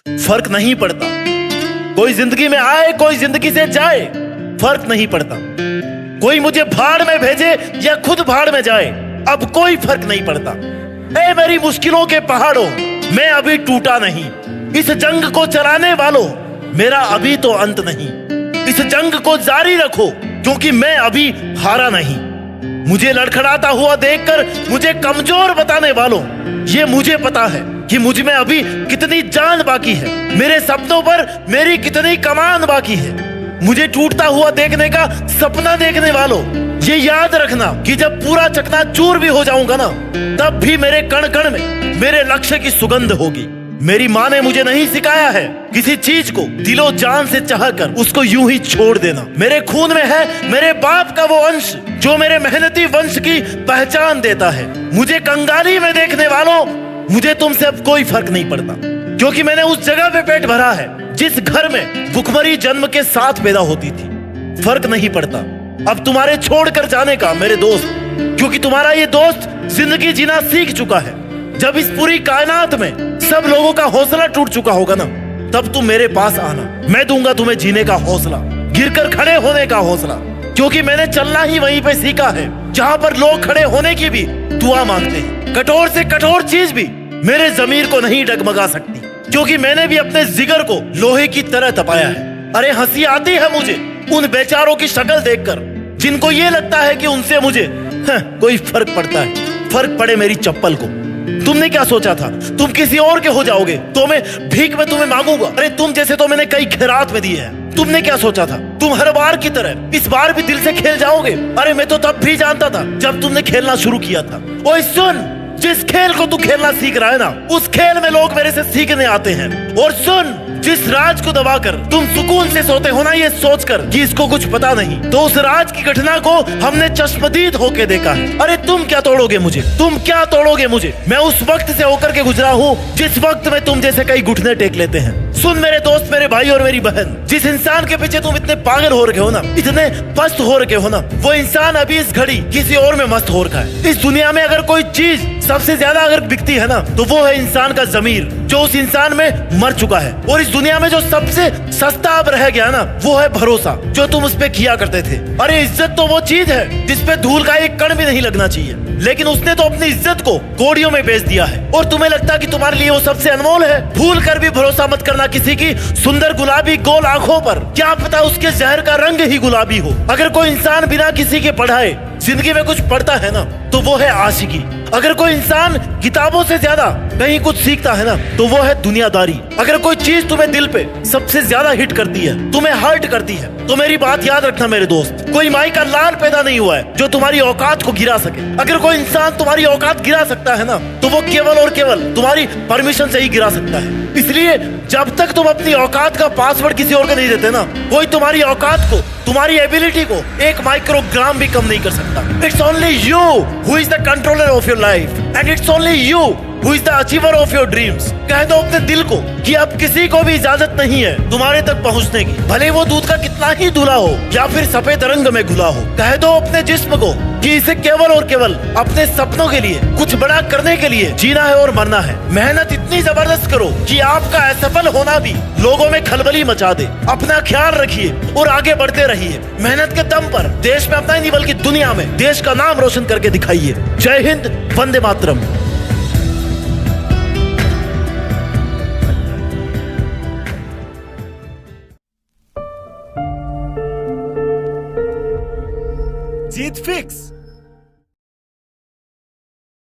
फर्क नहीं पड़ता, कोई जिंदगी में आए कोई जिंदगी से जाए, फर्क नहीं पड़ता। कोई मुझे भाड़ में भेजे या खुद भाड़ में जाए, अब कोई फर्क नहीं पड़ता। ए मेरी मुश्किलों के पहाड़ों, मैं अभी टूटा नहीं। इस जंग को चलाने वालों, मेरा अभी तो अंत नहीं। इस जंग को जारी रखो, क्योंकि मैं अभी हारा नहीं। मुझे लड़खड़ाता हुआ देखकर मुझे कमजोर बताने वालों, ये मुझे पता है कि मुझ में अभी कितनी जान बाकी है। मेरे सपनों पर मेरी कितनी कमान बाकी है। मुझे टूटता हुआ देखने का सपना देखने वालों, ये याद रखना कि जब पूरा चकनाचूर भी हो जाऊंगा ना, तब भी मेरे कण कण में मेरे लक्ष्य की सुगंध होगी। मेरी माँ ने मुझे नहीं सिखाया है किसी चीज को दिलो जान से चाहकर उसको यूं ही छोड़ देना। मेरे खून में है मेरे बाप का वो अंश जो मेरे मेहनती वंश की पहचान देता है। मुझे कंगाली में देखने वालों, मुझे तुमसे अब कोई फर्क नहीं पड़ता, क्योंकि मैंने उस जगह पे पेट भरा है जिस घर में भुखमरी जन्म के साथ पैदा होती थी। फर्क नहीं पड़ता अब तुम्हारे छोड़कर जाने का मेरे दोस्त, क्योंकि तुम्हारा ये दोस्त जिंदगी जीना सीख चुका है। जब इस पूरी कायनात में सब लोगों का हौसला टूट चुका होगा ना, तब तुम मेरे पास आना। मैं दूंगा तुम्हें जीने का हौसला, गिरकर खड़े होने का हौसला, क्योंकि मैंने चलना ही वहीं पे सीखा है जहां पर लोग खड़े होने की भी दुआ मांगते हैं। कठोर से कठोर चीज भी मेरे जमीर को नहीं डगमगा सकती, क्योंकि मैंने भी अपने जिगर को लोहे की तरह तपाया है। अरे हंसी आती है मुझे उन बेचारों की शक्ल देखकर जिनको ये लगता है कि उनसे मुझे कोई फर्क पड़ता है। फर्क पड़े मेरी चप्पल को। तुमने क्या सोचा था तुम किसी और के हो जाओगे तो मैं भीख में तुम्हें मांगूंगा? अरे तुम जैसे तो मैंने कई खैरात में दिए हैं। तुमने क्या सोचा था तुम हर बार की तरह इस बार भी दिल से खेल जाओगे? अरे मैं तो तब भी जानता था जब तुमने खेलना शुरू किया था। ओए सुन, जिस खेल को तू खेलना सीख रहा है ना, उस खेल में लोग मेरे से सीखने आते हैं। और सुन, जिस राज को दबाकर तुम सुकून से सोते हो ना, ये सोचकर कि इसको कुछ पता नहीं, तो उस राज की घटना को हमने चश्मदीद होके देखा है। अरे तुम क्या तोड़ोगे मुझे? तुम क्या तोड़ोगे मुझे? मैं उस वक्त से होकर के गुजरा हूँ जिस वक्त में तुम जैसे कई घुटने टेक लेते हैं। सुन मेरे दोस्त, मेरे भाई और मेरी बहन, जिस इंसान के पीछे तुम इतने पागल हो रखे हो ना, इतने पस्त हो रखे हो ना, वो इंसान अभी इस घड़ी किसी और में मस्त हो रखा है। इस दुनिया में अगर कोई चीज सबसे ज्यादा अगर बिकती है ना, तो वो है इंसान का जमीर, जो उस इंसान में मर चुका है। और इस दुनिया में जो सबसे सस्ता अब रह गया ना, वो है भरोसा, जो तुम उस पे किया करते थे। अरे इज्जत तो वो चीज है जिसपे धूल का एक कण भी नहीं लगना चाहिए, लेकिन उसने तो अपनी इज्जत को कौड़ियों में बेच दिया है। और तुम्हें लगता कि तुम्हारे लिए वो सबसे अनमोल है? भूल कर भी भरोसा मत करना किसी की सुंदर गुलाबी गोल आंखों पर। क्या पता उसके जहर का रंग ही गुलाबी हो। अगर कोई इंसान बिना किसी के पढ़ाए जिंदगी में कुछ पढ़ता है ना, तो वो है आशिकी। अगर कोई इंसान किताबों से ज्यादा कहीं कुछ सीखता है ना, तो वो है दुनियादारी। अगर कोई चीज तुम्हें दिल पे सबसे ज्यादा हिट करती है, तुम्हें हर्ट करती है, तो मेरी बात याद रखना मेरे दोस्त, कोई माई का लाल पैदा नहीं हुआ है जो तुम्हारी औकात को गिरा सके। अगर कोई इंसान तुम्हारी औकात गिरा सकता है ना, तो वो केवल और केवल तुम्हारी परमिशन से ही गिरा सकता है। इसलिए जब तक तुम अपनी औकात का पासवर्ड किसी और को नहीं देते ना, कोई तुम्हारी औकात को, तुम्हारी एबिलिटी को एक माइक्रोग्राम भी कम नहीं कर सकता। It's only you who is the controller of your life, and it's only you who is the achiever of your dreams. कह दो अपने दिल को कि अब किसी को भी इजाजत नहीं है तुम्हारे तक पहुंचने की, भले वो दूध का कितना ही धुला हो या फिर सफेद रंग में घुला हो। कह दो अपने जिस्म को कि इसे केवल और केवल अपने सपनों के लिए, कुछ बड़ा करने के लिए जीना है और मरना है। मेहनत इतनी जबरदस्त करो कि आपका असफल होना भी लोगों में खलबली मचा दे। अपना ख्याल रखिए और आगे बढ़ते रहिए। मेहनत के दम पर देश में अपना ही नहीं बल्कि दुनिया में देश का नाम रोशन करके दिखाइए। जय हिंद, वंदे मातरम। जीत फिक्स।